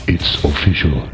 It's official.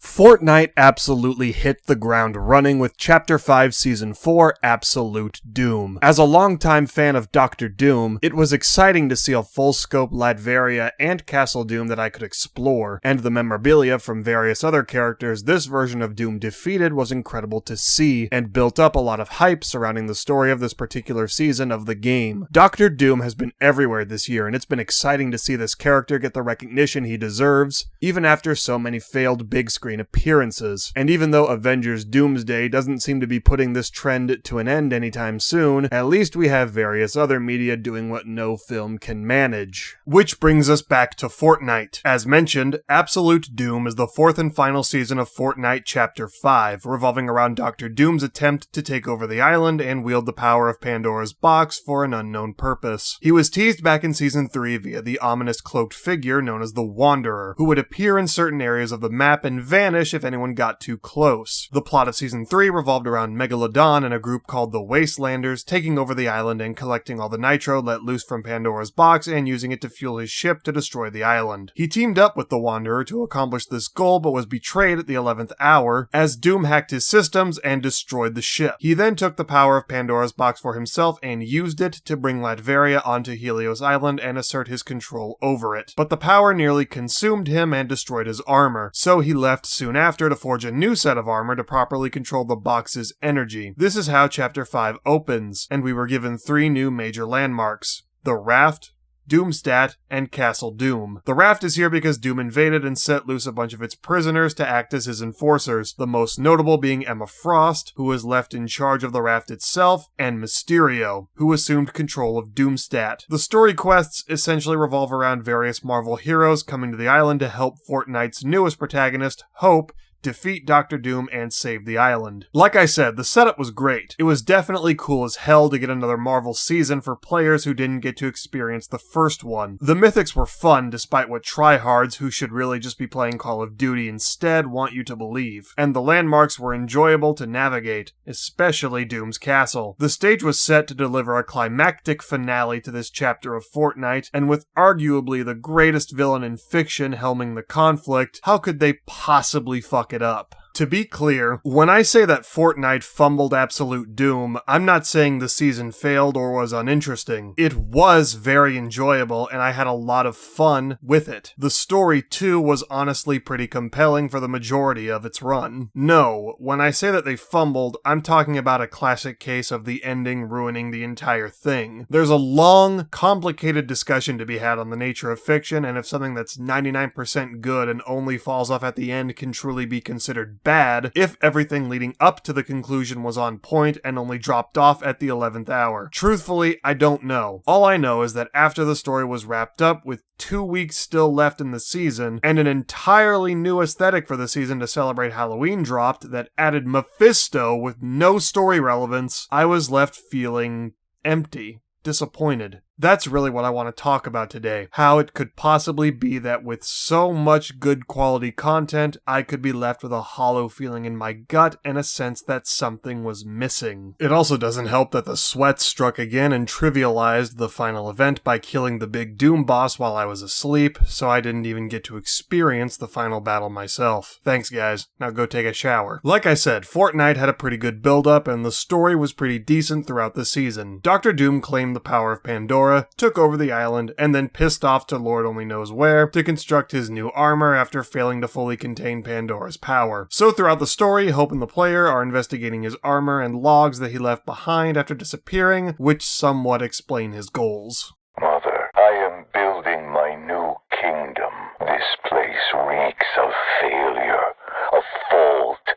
Fortnite absolutely hit the ground running with Chapter 5 Season 4 Absolute Doom. As a longtime fan of Dr. Doom, it was exciting to see a full-scope LATVERIA and Castle Doom that I could explore, and the memorabilia from various other characters this version of Doom defeated was incredible to see, and built up a lot of hype surrounding the story of this particular season of the game. Dr. Doom has been everywhere this year, and it's been exciting to see this character get the recognition he deserves, even after so many failed big screen appearances. And even though Avengers Doomsday doesn't seem to be putting this trend to an end anytime soon, at least we have various other media doing what no film can manage. Which brings us back to Fortnite. As mentioned, Absolute Doom is the fourth and final season of Fortnite Chapter 5, revolving around Dr. Doom's attempt to take over the island and wield the power of Pandora's box for an unknown purpose. He was teased back in Season 3 via the ominous cloaked figure known as the Wanderer, who would appear in certain areas of the map and vanish if anyone got too close. The plot of Season 3 revolved around Megalodon and a group called the Wastelanders taking over the island and collecting all the nitro let loose from Pandora's box and using it to fuel his ship to destroy the island. He teamed up with the Wanderer to accomplish this goal but was betrayed at the 11th hour as Doom hacked his systems and destroyed the ship. He then took the power of Pandora's box for himself and used it to bring LATVERIA onto Helios Island and assert his control over it. But the power nearly consumed him and destroyed his armor, so he left soon after to forge a new set of armor to properly control the box's energy. This is how Chapter 5 opens, and we were given 3 new major landmarks: the Raft, Doomstat, and Castle Doom. The Raft is here because Doom invaded and set loose a bunch of its prisoners to act as his enforcers, the most notable being Emma Frost, who was left in charge of the Raft itself, and Mysterio, who assumed control of Doomstat. The story quests essentially revolve around various Marvel heroes coming to the island to help Fortnite's newest protagonist, Hope, defeat Dr. Doom, and save the island. Like I said, the setup was great. It was definitely cool as hell to get another Marvel season for players who didn't get to experience the first one. The mythics were fun despite what tryhards who should really just be playing Call of Duty instead want you to believe. And the landmarks were enjoyable to navigate, especially Doom's castle. The stage was set to deliver a climactic finale to this chapter of Fortnite, and with arguably the greatest villain in fiction helming the conflict, how could they possibly fuck it up? To be clear, when I say that Fortnite fumbled Absolute Doom, I'm not saying the season failed or was uninteresting. It was very enjoyable, and I had a lot of fun with it. The story, too, was honestly pretty compelling for the majority of its run. No, when I say that they fumbled, I'm talking about a classic case of the ending ruining the entire thing. There's a long, complicated discussion to be had on the nature of fiction, and if something that's 99% good and only falls off at the end can truly be considered bad if everything leading up to the conclusion was on point and only dropped off at the 11th hour. Truthfully, I don't know. All I know is that after the story was wrapped up, with 2 weeks still left in the season, and an entirely new aesthetic for the season to celebrate Halloween dropped that added Mephisto with no story relevance, I was left feeling empty, disappointed. That's really what I want to talk about today. How it could possibly be that with so much good quality content, I could be left with a hollow feeling in my gut and a sense that something was missing. It also doesn't help that the sweat struck again and trivialized the final event by killing the big Doom boss while I was asleep, so I didn't even get to experience the final battle myself. Thanks guys, now go take a shower. Like I said, Fortnite had a pretty good build-up and the story was pretty decent throughout the season. Dr. Doom claimed the power of Pandora, took over the island, and then pissed off to Lord only knows where to construct his new armor after failing to fully contain Pandora's power. So throughout the story, Hope and the player are investigating his armor and logs that he left behind after disappearing, which somewhat explain his goals. Mother, I am building my new kingdom. This place reeks of failure, of fault,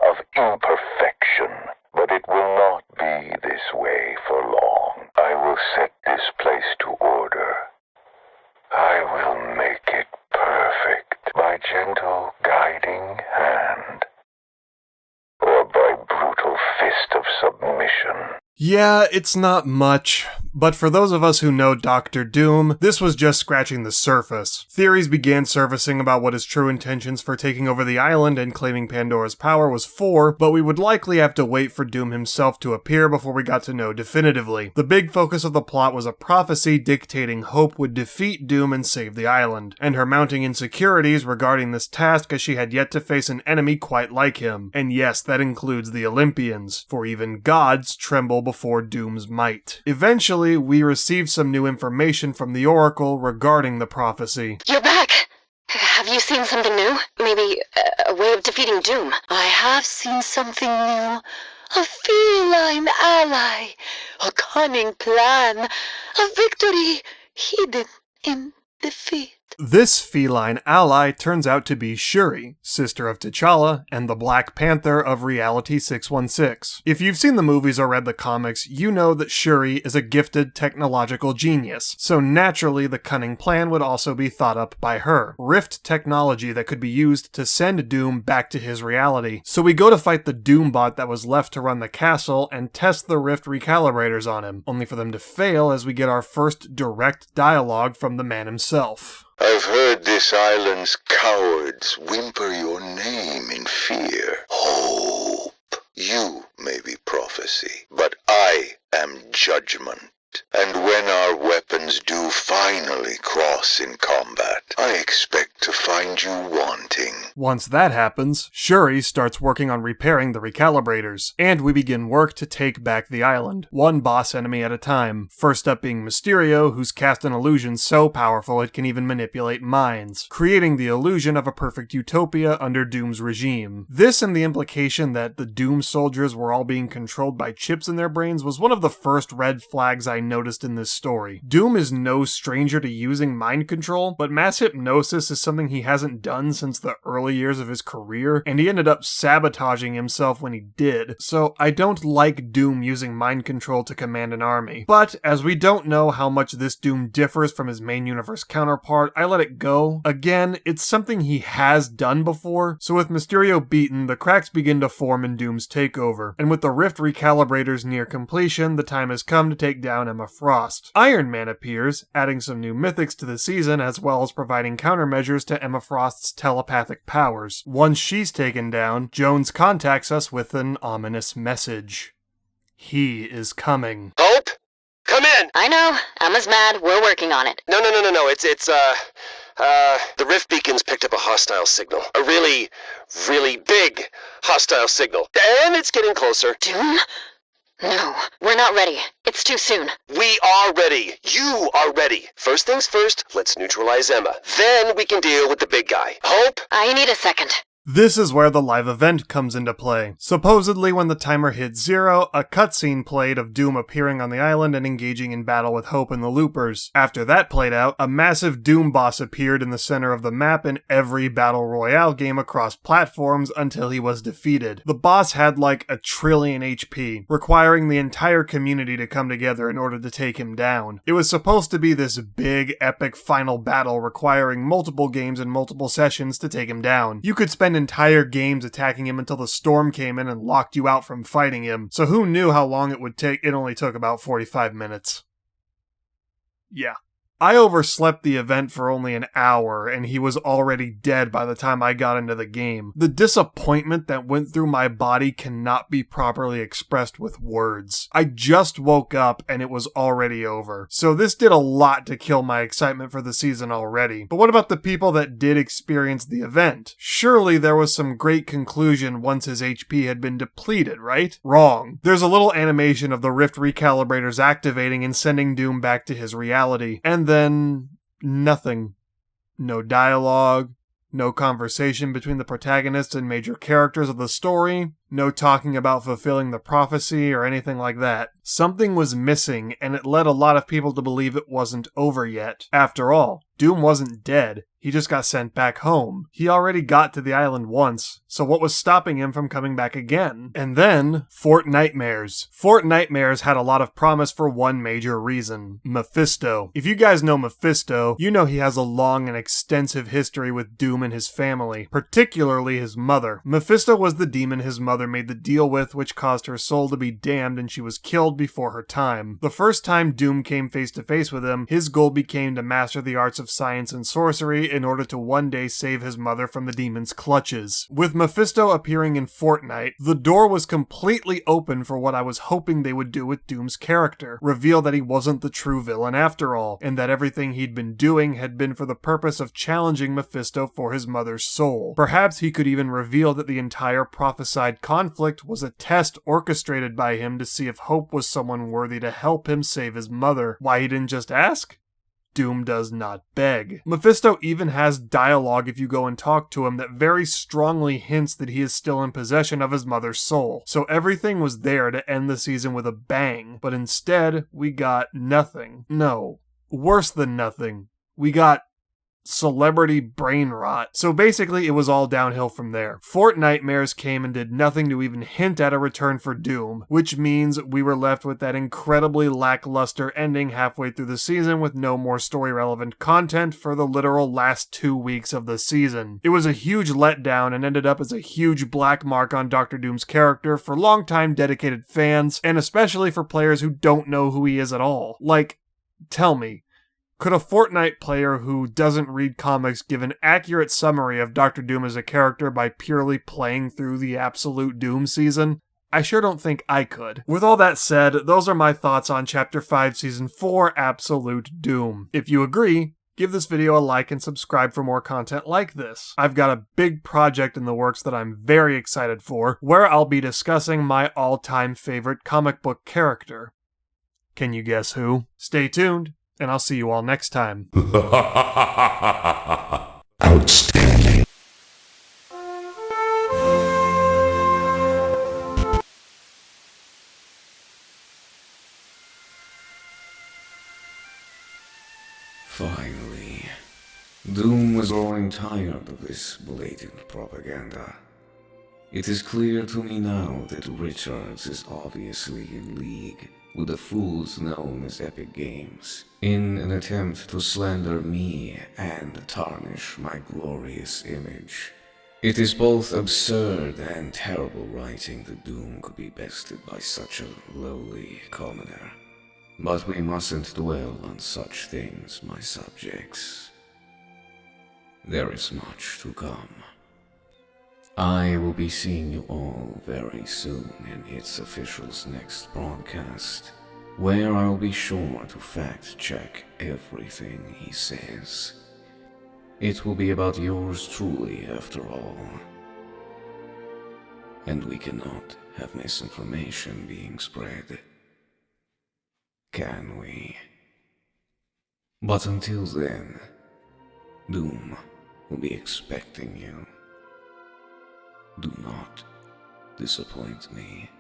of imperfection. But it will not be this way for long. I will set this place to order. I will make it perfect by gentle guiding hand, or by brutal fist of submission. Yeah, it's not much, But for those of us who know Dr. Doom, this was just scratching the surface. Theories began surfacing about what his true intentions for taking over the island and claiming Pandora's power was for, but we would likely have to wait for Doom himself to appear before we got to know definitively. The big focus of the plot was a prophecy dictating Hope would defeat Doom and save the island, and her mounting insecurities regarding this task as she had yet to face an enemy quite like him. And yes, that includes the Olympians, for even gods tremble before Doom's might. Eventually, we received some new information from the Oracle regarding the prophecy. You're back! Have you seen something new? Maybe a way of defeating Doom? I have seen something new. A feline ally. A cunning plan. A victory hidden in defeat. This feline ally turns out to be Shuri, sister of T'Challa, and the Black Panther of Reality 616. If you've seen the movies or read the comics, you know that Shuri is a gifted technological genius, so naturally the cunning plan would also be thought up by her. Rift technology that could be used to send Doom back to his reality. So we go to fight the Doombot that was left to run the castle and test the Rift recalibrators on him, only for them to fail as we get our first direct dialogue from the man himself. I've heard this island's cowards whimper your name in fear. Hope. You may be prophecy, but I am judgment. And when our weapons do finally cross in combat, I expect to find you wanting. Once that happens, Shuri starts working on repairing the recalibrators, and we begin work to take back the island, one boss enemy at a time. First up being Mysterio, who's cast an illusion so powerful it can even manipulate minds, creating the illusion of a perfect utopia under Doom's regime. This and the implication that the Doom soldiers were all being controlled by chips in their brains was one of the first red flags I noticed in this story. Doom is no stranger to using mind control, but mass hypnosis is something he hasn't done since the early years of his career, and he ended up sabotaging himself when he did, so I don't like Doom using mind control to command an army. But, as we don't know how much this Doom differs from his main universe counterpart, I let it go. Again, it's something he has done before, so with Mysterio beaten, the cracks begin to form in Doom's takeover, and with the Rift recalibrators near completion, the time has come to take down Emma Frost. Iron Man appears, adding some new mythics to the season as well as providing countermeasures to Emma Frost's telepathic powers. Once she's taken down, Jones contacts us with an ominous message. He is coming. Hope? Come in! I know. Emma's mad. We're working on it. No. The Rift beacons picked up a hostile signal. A really big hostile signal. And it's getting closer. Doom? No, we're not ready. It's too soon. We are ready. You are ready. First things first, let's neutralize Emma. Then we can deal with the big guy. Hope? I need a second. This is where the live event comes into play. Supposedly, when the timer hit 0, a cutscene played of Doom appearing on the island and engaging in battle with Hope and the Loopers. After that played out, a massive Doom boss appeared in the center of the map in every Battle Royale game across platforms until he was defeated. The boss had like 1 trillion HP, requiring the entire community to come together in order to take him down. It was supposed to be this big, epic final battle requiring multiple games and multiple sessions to take him down. You could spend entire games attacking him until the storm came in and locked you out from fighting him, so who knew how long it would take? It only took about 45 minutes. Yeah. I overslept the event for only an hour, and he was already dead by the time I got into the game. The disappointment that went through my body cannot be properly expressed with words. I just woke up and it was already over. So this did a lot to kill my excitement for the season already. But what about the people that did experience the event? Surely there was some great conclusion once his HP had been depleted, right? Wrong. There's a little animation of the Rift recalibrators activating and sending Doom back to his reality, and then nothing. No dialogue, no conversation between the protagonists and major characters of the story, no talking about fulfilling the prophecy or anything like that. Something was missing, and it led a lot of people to believe it wasn't over yet. After all, Doom wasn't dead. He just got sent back home. He already got to the island once, so what was stopping him from coming back again? And then, Fortnitemares. Fortnitemares had a lot of promise for one major reason. Mephisto. If you guys know Mephisto, you know he has a long and extensive history with Doom and his family, particularly his mother. Mephisto was the demon his mother mother made the deal with, which caused her soul to be damned and she was killed before her time. The first time Doom came face to face with him, his goal became to master the arts of science and sorcery in order to one day save his mother from the demon's clutches. With Mephisto appearing in Fortnite, the door was completely open for what I was hoping they would do with Doom's character, reveal that he wasn't the true villain after all, and that everything he'd been doing had been for the purpose of challenging Mephisto for his mother's soul. Perhaps he could even reveal that the entire prophesied conflict was a test orchestrated by him to see if Hope was someone worthy to help him save his mother. Why he didn't just ask? Doom does not beg. Mephisto even has dialogue if you go and talk to him that very strongly hints that he is still in possession of his mother's soul. So everything was there to end the season with a bang, but instead we got nothing. No, worse than nothing. We got celebrity brain rot. So basically it was all downhill from there. Fortnitemares came and did nothing to even hint at a return for Doom, which means we were left with that incredibly lackluster ending halfway through the season with no more story relevant content for the literal last 2 weeks of the season. It was a huge letdown and ended up as a huge black mark on Dr. Doom's character for longtime dedicated fans, and especially for players who don't know who he is at all. Like, tell me, could a Fortnite player who doesn't read comics give an accurate summary of Dr. Doom as a character by purely playing through the Absolute Doom season? I sure don't think I could. With all that said, those are my thoughts on Chapter 5 Season 4 Absolute Doom. If you agree, give this video a like and subscribe for more content like this. I've got a big project in the works that I'm very excited for, where I'll be discussing my all-time favorite comic book character. Can you guess who? Stay tuned, and I'll see you all next time. Outstanding. Finally, Doom was growing tired of this blatant propaganda. It is clear to me now that Richards is obviously in league with the fools known as Epic Games, in an attempt to slander me and tarnish my glorious image. It is both absurd and terrible writing that Doom could be bested by such a lowly commoner. But we mustn't dwell on such things, my subjects. There is much to come. I will be seeing you all very soon in its official's next broadcast, where I will be sure to fact-check everything he says. It will be about yours truly, after all. And we cannot have misinformation being spread, can we? But until then, Doom will be expecting you. Do not disappoint me.